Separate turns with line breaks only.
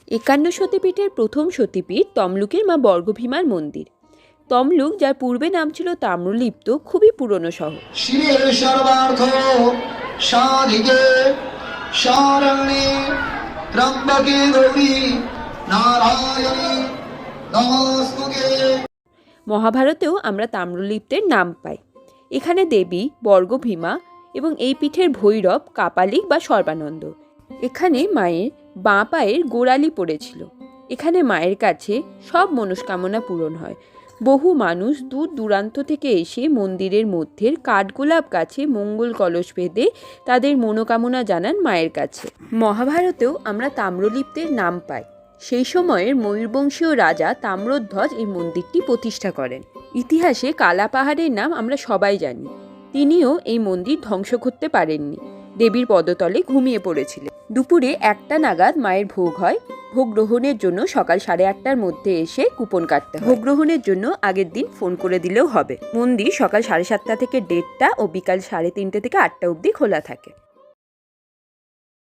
51 সতীপীঠের প্রথম সতীপীঠ তমলুকের মা বর্গভীমার মন্দির। তমলুক, যার পূর্বে নাম ছিল তাম্রলিপ্ত, খুবই পুরনো শহর। মহাভারতেও আমরা তাম্রলিপ্তের নাম পাই। এখানে দেবী বর্গভীমা এবং এই পীঠের ভৈরব কাপালিক বা সর্বানন্দ। এখানে মায়ের বাঁ পায়ের গোড়ালি পড়েছিল। এখানে মায়ের কাছে সব মনস্কামনা পূরণ হয়। বহু মানুষ দূর দূরান্ত থেকে এসে মন্দিরের মধ্যের কাঠগোলাপ গাছে মঙ্গল কলস বেঁধে তাদের মনোকামনা জানান মায়ের কাছে। মহাভারতেও আমরা তাম্রলিপ্তের নাম পাই। সেই সময়ের ময়ূরবংশীয় রাজা তাম্রধ্বজ এই মন্দিরটি প্রতিষ্ঠা করেন। ইতিহাসে কালা পাহাড়ের নাম আমরা সবাই জানি। তিনিও এই মন্দির ধ্বংস করতে পারেননি। দেবীর পদতলে ঘুমিয়ে পড়েছিলেন। দুপুরে 1টা নাগাদ মায়ের ভোগ হয়। ভোগ গ্রহণের জন্য সকাল 8:30টার মধ্যে এসে কুপন কাটতে হয়। ভোগ গ্রহণের জন্য আগের দিন ফোন করে দিলেও হবে। মন্দির সকাল 7:30 থেকে 1:30 ও বিকাল 3:30 থেকে 8টা অবধি খোলা থাকে।